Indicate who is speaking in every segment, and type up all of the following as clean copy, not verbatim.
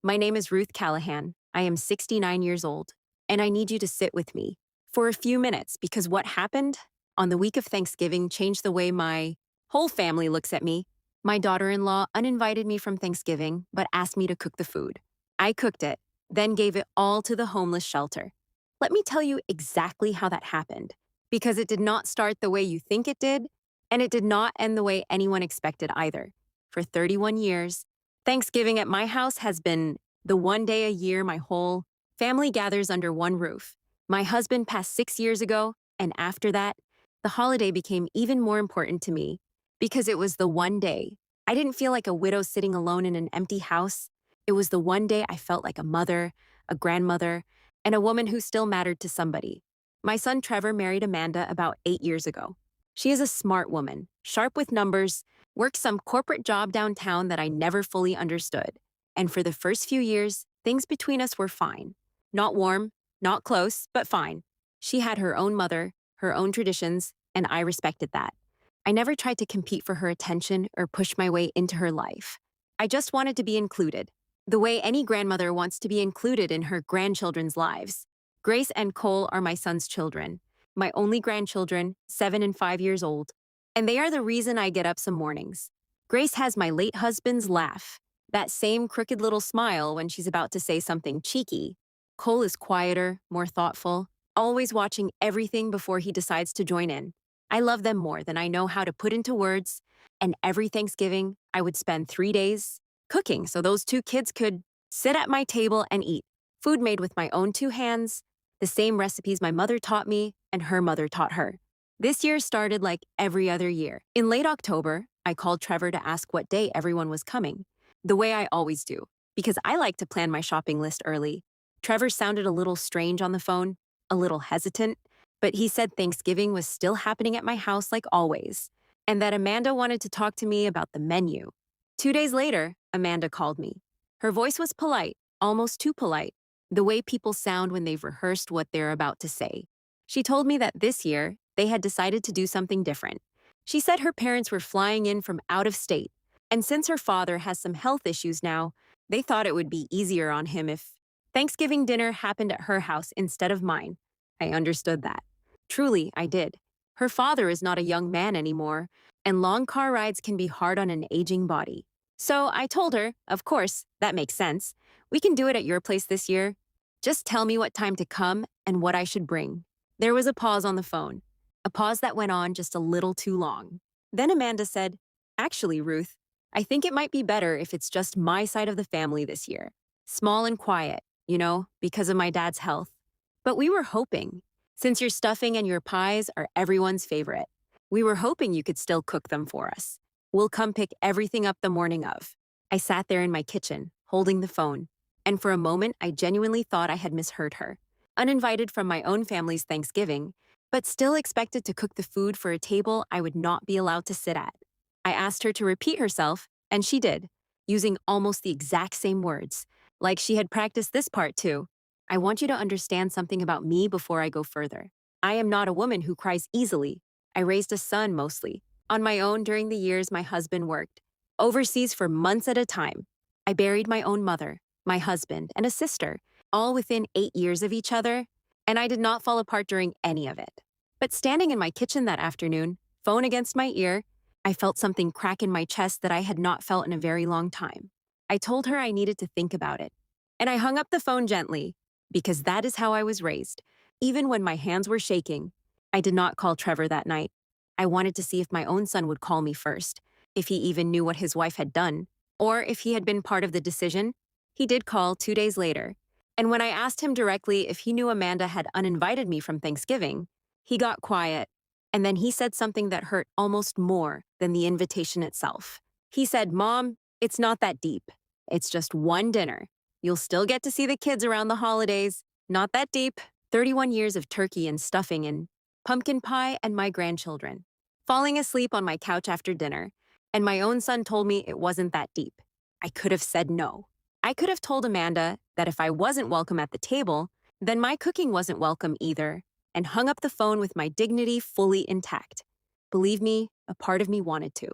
Speaker 1: My name is Ruth Callahan. I am 69 years old, and I need you to sit with me for a few minutes because what happened on the week of Thanksgiving changed the way my whole family looks at me. My daughter in law uninvited me from Thanksgiving, but asked me to cook the food. I cooked it, then gave it all to the homeless shelter. Let me tell you exactly how that happened, because it did not start the way you think it did, and it did not end the way anyone expected either. For 31 years, Thanksgiving at my house has been the one day a year my whole family gathers under one roof. My husband passed 6 years ago, and after that, the holiday became even more important to me because it was the one day I didn't feel like a widow sitting alone in an empty house. It was the one day I felt like a mother, a grandmother, and a woman who still mattered to somebody. My son Trevor married Amanda about 8 years ago. She is a smart woman, sharp with numbers, worked some corporate job downtown that I never fully understood. And for the first few years, things between us were fine. Not warm, not close, but fine. She had her own mother, her own traditions, and I respected that. I never tried to compete for her attention or push my way into her life. I just wanted to be included, the way any grandmother wants to be included in her grandchildren's lives. Grace and Cole are my son's children, my only grandchildren, 7 and 5 years old, and they are the reason I get up some mornings. Grace has my late husband's laugh, that same crooked little smile when she's about to say something cheeky. Cole is quieter, more thoughtful, always watching everything before he decides to join in. I love them more than I know how to put into words, and every Thanksgiving, I would spend 3 days cooking so those two kids could sit at my table and eat. Food made with my own two hands, the same recipes my mother taught me and her mother taught her. This year started like every other year. In late October, I called Trevor to ask what day everyone was coming, the way I always do, because I like to plan my shopping list early. Trevor sounded a little strange on the phone, a little hesitant, but he said Thanksgiving was still happening at my house like always, and that Amanda wanted to talk to me about the menu. 2 days later, Amanda called me. Her voice was polite, almost too polite, the way people sound when they've rehearsed what they're about to say. She told me that this year, they had decided to do something different. She said her parents were flying in from out of state, and since her father has some health issues now, they thought it would be easier on him if Thanksgiving dinner happened at her house instead of mine. I understood that. Truly, I did. Her father is not a young man anymore, and long car rides can be hard on an aging body. So I told her, of course, that makes sense. We can do it at your place this year. Just tell me what time to come and what I should bring. There was a pause on the phone, a pause that went on just a little too long. Then Amanda said, "Actually, Ruth, I think it might be better if it's just my side of the family this year. Small and quiet, because of my dad's health. But we were hoping, since your stuffing and your pies are everyone's favorite, we were hoping you could still cook them for us. We'll come pick everything up the morning of." I sat there in my kitchen, holding the phone, and for a moment I genuinely thought I had misheard her. Uninvited from my own family's Thanksgiving, but still expected to cook the food for a table I would not be allowed to sit at. I asked her to repeat herself, and she did, using almost the exact same words, like she had practiced this part too. I want you to understand something about me before I go further. I am not a woman who cries easily. I raised a son mostly, on my own during the years my husband worked, overseas for months at a time. I buried my own mother, my husband, and a sister, all within 8 years of each other, and I did not fall apart during any of it. But standing in my kitchen that afternoon, phone against my ear, I felt something crack in my chest that I had not felt in a very long time. I told her I needed to think about it, and I hung up the phone gently, because that is how I was raised, even when my hands were shaking. I did not call Trevor that night. I wanted to see if my own son would call me first, if he even knew what his wife had done, or if he had been part of the decision. He did call 2 days later, and when I asked him directly if he knew Amanda had uninvited me from Thanksgiving, he got quiet, and then he said something that hurt almost more than the invitation itself. He said, "Mom, it's not that deep. It's just one dinner. You'll still get to see the kids around the holidays. Not that deep." 31 years of turkey and stuffing and pumpkin pie and my grandchildren. Falling asleep on my couch after dinner, and my own son told me it wasn't that deep. I could have said no. I could have told Amanda that if I wasn't welcome at the table, then my cooking wasn't welcome either, and hung up the phone with my dignity fully intact. Believe me, a part of me wanted to.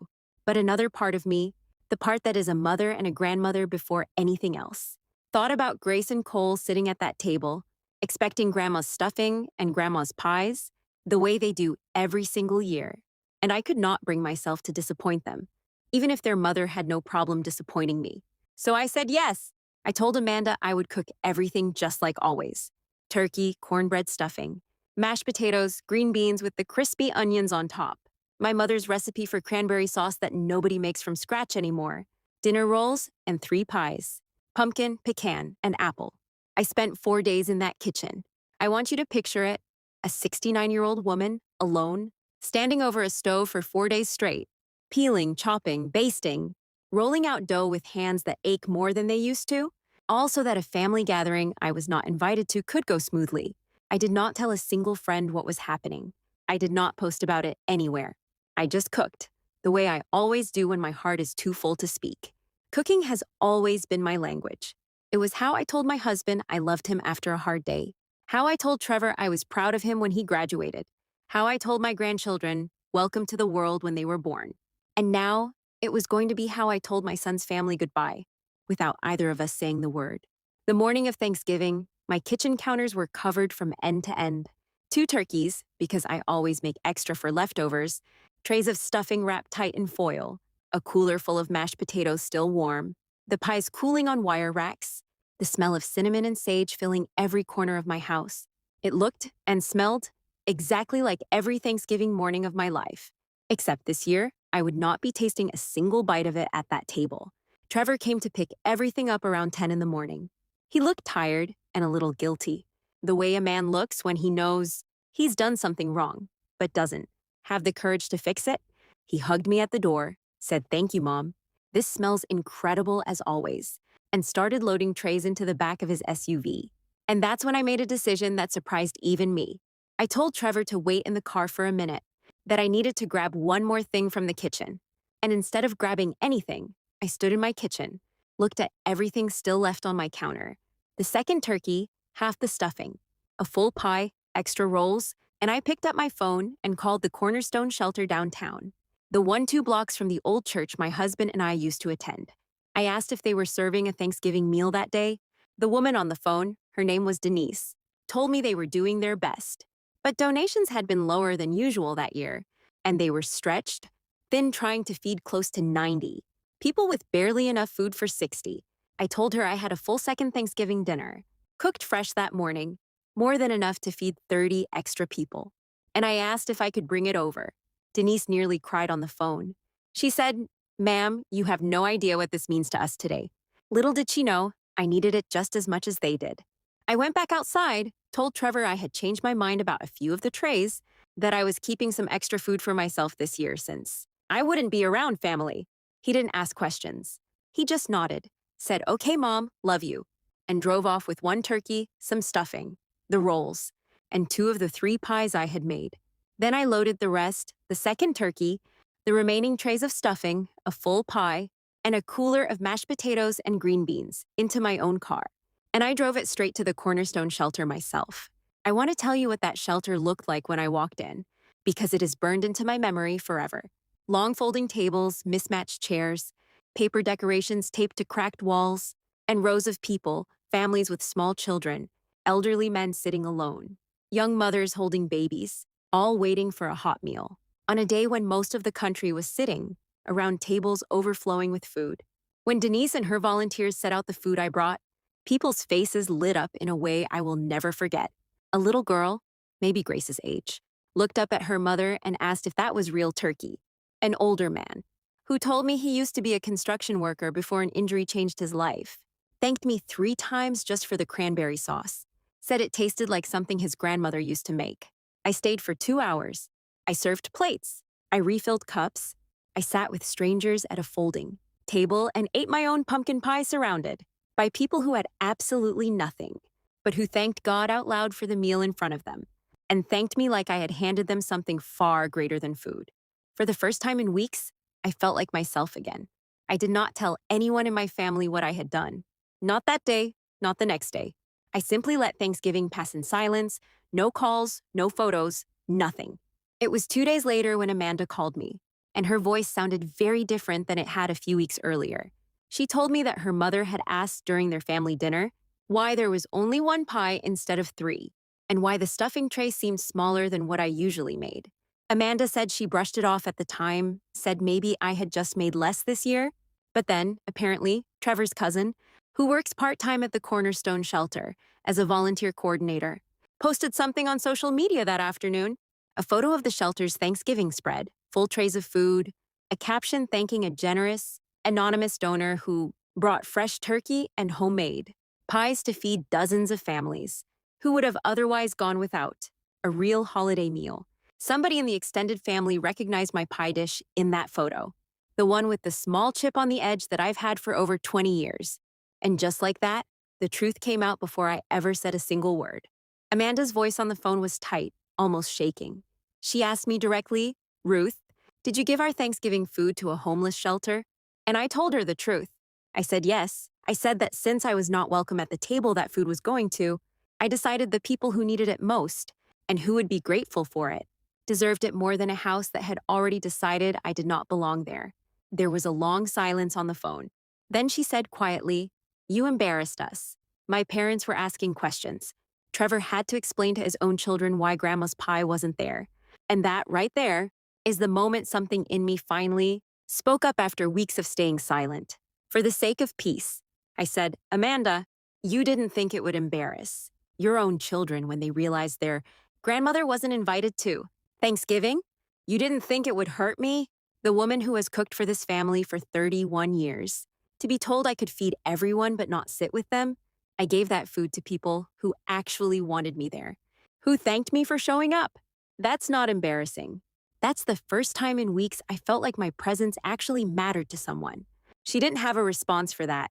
Speaker 1: But another part of me, the part that is a mother and a grandmother before anything else, thought about Grace and Cole sitting at that table, expecting Grandma's stuffing and Grandma's pies, the way they do every single year. And I could not bring myself to disappoint them, even if their mother had no problem disappointing me. So I said yes. I told Amanda I would cook everything just like always: turkey, cornbread stuffing, mashed potatoes, green beans with the crispy onions on top, my mother's recipe for cranberry sauce that nobody makes from scratch anymore, dinner rolls, and 3 pies: pumpkin, pecan, and apple. I spent 4 days in that kitchen. I want you to picture it: a 69-year-old woman, alone, standing over a stove for 4 days straight, peeling, chopping, basting, rolling out dough with hands that ache more than they used to, all so that a family gathering I was not invited to could go smoothly. I did not tell a single friend what was happening. I did not post about it anywhere. I just cooked, the way I always do when my heart is too full to speak. Cooking has always been my language. It was how I told my husband I loved him after a hard day, how I told Trevor I was proud of him when he graduated, how I told my grandchildren welcome to the world when they were born. And now, it was going to be how I told my son's family goodbye, without either of us saying the word. The morning of Thanksgiving, my kitchen counters were covered from end to end. 2 turkeys, because I always make extra for leftovers, trays of stuffing wrapped tight in foil, a cooler full of mashed potatoes still warm, the pies cooling on wire racks, the smell of cinnamon and sage filling every corner of my house. It looked and smelled exactly like every Thanksgiving morning of my life. Except this year, I would not be tasting a single bite of it at that table. Trevor came to pick everything up around 10 in the morning. He looked tired and a little guilty, the way a man looks when he knows he's done something wrong, but doesn't have the courage to fix it. He hugged me at the door, said, "Thank you, Mom. This smells incredible as always," and started loading trays into the back of his SUV. And that's when I made a decision that surprised even me. I told Trevor to wait in the car for a minute, that I needed to grab one more thing from the kitchen. And instead of grabbing anything, I stood in my kitchen, looked at everything still left on my counter: the second turkey, half the stuffing, a full pie, extra rolls, and I picked up my phone and called the Cornerstone Shelter downtown, the 1-2 blocks from the old church my husband and I used to attend. I asked if they were serving a Thanksgiving meal that day. The woman on the phone, her name was Denise, told me they were doing their best. But donations had been lower than usual that year, and they were stretched thin, trying to feed close to 90 people with barely enough food for 60. I told her I had a full second Thanksgiving dinner, cooked fresh that morning, more than enough to feed 30 extra people. And I asked if I could bring it over. Denise nearly cried on the phone. She said, "Ma'am, you have no idea what this means to us today." Little did she know, I needed it just as much as they did. I went back outside, told Trevor I had changed my mind about a few of the trays, that I was keeping some extra food for myself this year since I wouldn't be around family. He didn't ask questions. He just nodded, said, "Okay, Mom, love you," and drove off with 1 turkey, some stuffing, the rolls, and 2 of the 3 pies I had made. Then I loaded the rest, the second turkey, the remaining trays of stuffing, a full pie, and a cooler of mashed potatoes and green beans into my own car. And I drove it straight to the Cornerstone Shelter myself. I want to tell you what that shelter looked like when I walked in, because it is burned into my memory forever. Long folding tables, mismatched chairs, paper decorations taped to cracked walls, and rows of people, families with small children, elderly men sitting alone, young mothers holding babies, all waiting for a hot meal, on a day when most of the country was sitting around tables overflowing with food. When Denise and her volunteers set out the food I brought, people's faces lit up in a way I will never forget. A little girl, maybe Grace's age, looked up at her mother and asked if that was real turkey. An older man, who told me he used to be a construction worker before an injury changed his life, thanked me 3 times just for the cranberry sauce, said it tasted like something his grandmother used to make. I stayed for 2 hours. I served plates. I refilled cups. I sat with strangers at a folding table and ate my own pumpkin pie surrounded by people who had absolutely nothing, but who thanked God out loud for the meal in front of them, and thanked me like I had handed them something far greater than food. For the first time in weeks, I felt like myself again. I did not tell anyone in my family what I had done. Not that day, not the next day. I simply let Thanksgiving pass in silence, no calls, no photos, nothing. It was 2 days later when Amanda called me, and her voice sounded very different than it had a few weeks earlier. She told me that her mother had asked during their family dinner why there was only one pie instead of three, and why the stuffing tray seemed smaller than what I usually made. Amanda said she brushed it off at the time, said maybe I had just made less this year. But then, apparently, Trevor's cousin, who works part time at the Cornerstone shelter as a volunteer coordinator, posted something on social media that afternoon, a photo of the shelter's Thanksgiving spread, full trays of food, a caption thanking a generous, anonymous donor who brought fresh turkey and homemade pies to feed dozens of families who would have otherwise gone without a real holiday meal. Somebody in the extended family recognized my pie dish in that photo, the one with the small chip on the edge that I've had for over 20 years. And just like that, the truth came out before I ever said a single word. Amanda's voice on the phone was tight, almost shaking. She asked me directly, "Ruth, did you give our Thanksgiving food to a homeless shelter?" And I told her the truth. I said yes. I said that since I was not welcome at the table that food was going to, I decided the people who needed it most, and who would be grateful for it, deserved it more than a house that had already decided I did not belong there. There was a long silence on the phone. Then she said quietly, "You embarrassed us." My parents were asking questions. Trevor had to explain to his own children why Grandma's pie wasn't there. And that, right there, is the moment something in me finally spoke up after weeks of staying silent. For the sake of peace, I said, "Amanda, you didn't think it would embarrass your own children when they realized their grandmother wasn't invited to Thanksgiving? You didn't think it would hurt me, the woman who has cooked for this family for 31 years, to be told I could feed everyone but not sit with them? I gave that food to people who actually wanted me there, who thanked me for showing up. That's not embarrassing. That's the first time in weeks I felt like my presence actually mattered to someone." She didn't have a response for that.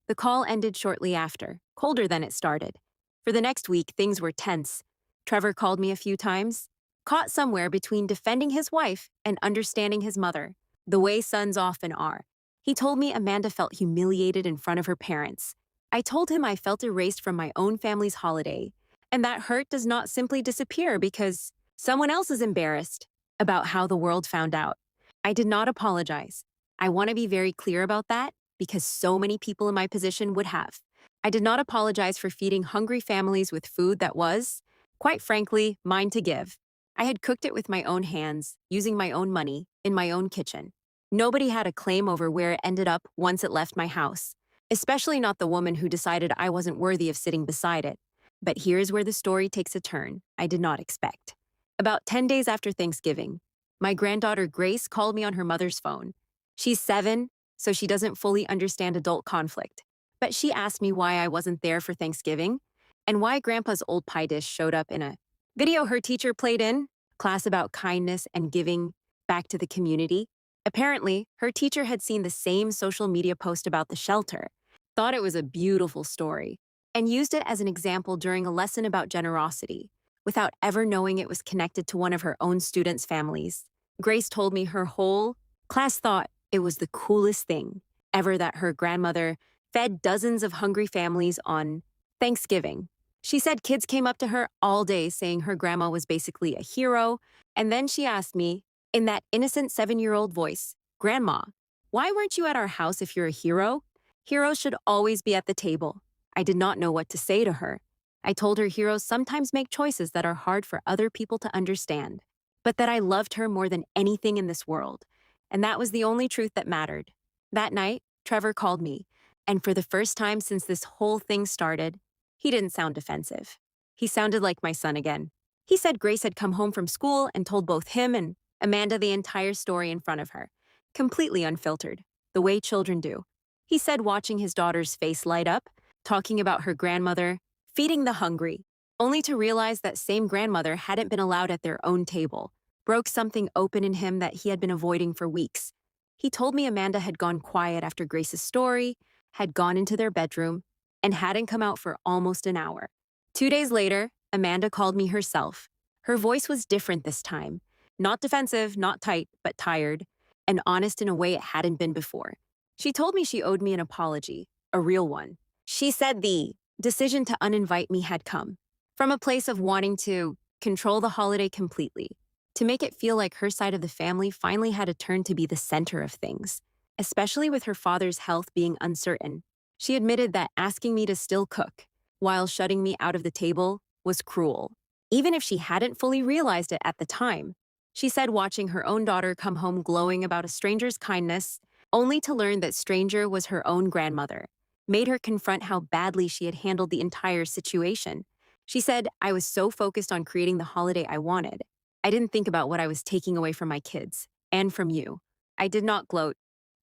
Speaker 1: The call ended shortly after, colder than it started. For the next week, things were tense. Trevor called me a few times, caught somewhere between defending his wife and understanding his mother, the way sons often are. He told me Amanda felt humiliated in front of her parents. I told him I felt erased from my own family's holiday, and that hurt does not simply disappear because someone else is embarrassed about how the world found out. I did not apologize. I want to be very clear about that because so many people in my position would have. I did not apologize for feeding hungry families with food that was, quite frankly, mine to give. I had cooked it with my own hands, using my own money, in my own kitchen. Nobody had a claim over where it ended up once it left my house, especially not the woman who decided I wasn't worthy of sitting beside it. But here's where the story takes a turn I did not expect. About 10 days after Thanksgiving, my granddaughter Grace called me on her mother's phone. She's 7, so she doesn't fully understand adult conflict. But she asked me why I wasn't there for Thanksgiving and why Grandpa's old pie dish showed up in a video her teacher played in class about kindness and giving back to the community. Apparently, her teacher had seen the same social media post about the shelter, thought it was a beautiful story, and used it as an example during a lesson about generosity, without ever knowing it was connected to one of her own students' families. Grace told me her whole class thought it was the coolest thing ever that her grandmother fed dozens of hungry families on Thanksgiving. She said kids came up to her all day saying her grandma was basically a hero, and then she asked me, in that innocent 7-year-old voice, "Grandma, why weren't you at our house if you're a hero? Heroes should always be at the table." I did not know what to say to her. I told her heroes sometimes make choices that are hard for other people to understand, but that I loved her more than anything in this world, and that was the only truth that mattered. That night, Trevor called me, and for the first time since this whole thing started, he didn't sound defensive. He sounded like my son again. He said Grace had come home from school and told both him and Amanda the entire story in front of her, completely unfiltered, the way children do. He said watching his daughter's face light up, talking about her grandmother, feeding the hungry, only to realize that same grandmother hadn't been allowed at their own table, broke something open in him that he had been avoiding for weeks. He told me Amanda had gone quiet after Grace's story, had gone into their bedroom, and hadn't come out for almost an hour. 2 days later, Amanda called me herself. Her voice was different this time. Not defensive, not tight, but tired, and honest in a way it hadn't been before. She told me she owed me an apology, a real one. She said the decision to uninvite me had come from a place of wanting to control the holiday completely, to make it feel like her side of the family finally had a turn to be the center of things. especially with her father's health being uncertain. She admitted that asking me to still cook while shutting me out of the table was cruel, even if she hadn't fully realized it at the time. She said watching her own daughter come home glowing about a stranger's kindness, only to learn that stranger was her own grandmother, made her confront how badly she had handled the entire situation. She said, I was so focused on creating the holiday I wanted. I didn't think about what I was taking away from my kids and from you. I did not gloat.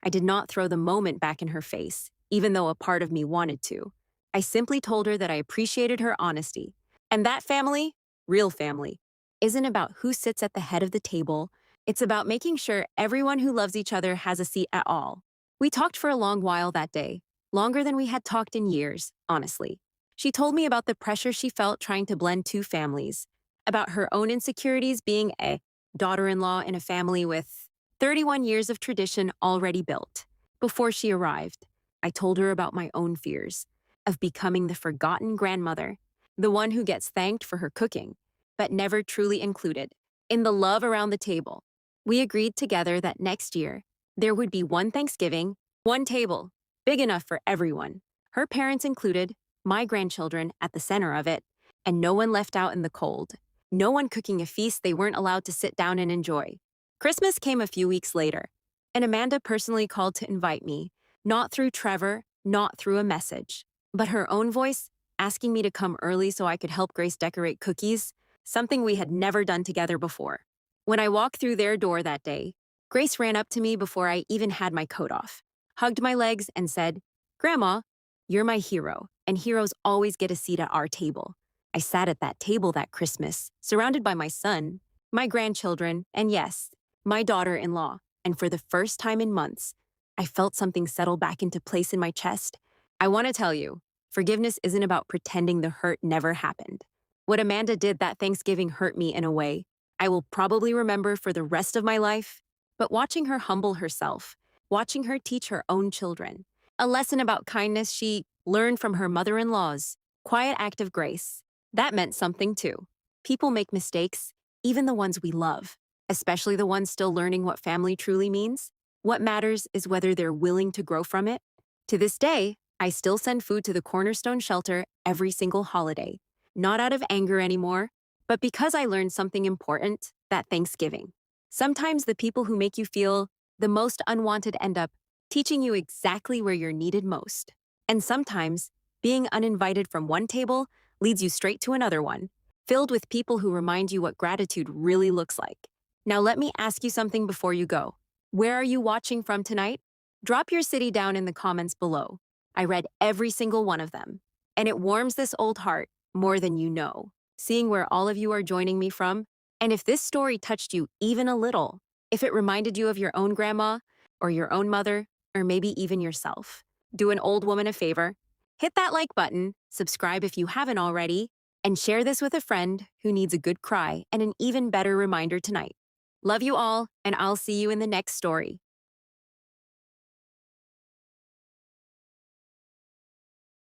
Speaker 1: I did not throw the moment back in her face, even though a part of me wanted to. I simply told her that I appreciated her honesty. And that family, real family, isn't about who sits at the head of the table. It's about making sure everyone who loves each other has a seat at all. We talked for a long while that day, longer than we had talked in years, honestly. She told me about the pressure she felt trying to blend two families, about her own insecurities being a daughter-in-law in a family with 31 years of tradition already built. Before she arrived, I told her about my own fears of becoming the forgotten grandmother, the one who gets thanked for her cooking, but never truly included in the love around the table. We agreed together that next year, there would be one Thanksgiving, one table, big enough for everyone, her parents included, my grandchildren at the center of it, and no one left out in the cold. No one cooking a feast they weren't allowed to sit down and enjoy. Christmas came a few weeks later, and Amanda personally called to invite me, not through Trevor, not through a message, but her own voice, asking me to come early so I could help Grace decorate cookies, something we had never done together before. When I walked through their door that day, Grace ran up to me before I even had my coat off, hugged my legs, and said, Grandma, you're my hero, and heroes always get a seat at our table. I sat at that table that Christmas, surrounded by my son, my grandchildren, and yes, my daughter-in-law, and for the first time in months, I felt something settle back into place in my chest. I want to tell you, forgiveness isn't about pretending the hurt never happened. What Amanda did that Thanksgiving hurt me in a way I will probably remember for the rest of my life, but watching her humble herself, watching her teach her own children, a lesson about kindness she learned from her mother-in-law's quiet act of grace, that meant something too. People make mistakes, even the ones we love, especially the ones still learning what family truly means. What matters is whether they're willing to grow from it. To this day, I still send food to the Cornerstone Shelter every single holiday, not out of anger anymore, but because I learned something important that Thanksgiving. Sometimes the people who make you feel the most unwanted end up teaching you exactly where you're needed most. And sometimes, being uninvited from one table leads you straight to another one, filled with people who remind you what gratitude really looks like. Now let me ask you something before you go. Where are you watching from tonight? Drop your city down in the comments below. I read every single one of them, and it warms this old heart more than you know, seeing where all of you are joining me from. And if this story touched you even a little, if it reminded you of your own grandma, or your own mother, or maybe even yourself, do an old woman a favor. Hit that like button, subscribe if you haven't already, and share this with a friend who needs a good cry and an even better reminder tonight. Love you all, and I'll see you in the next story.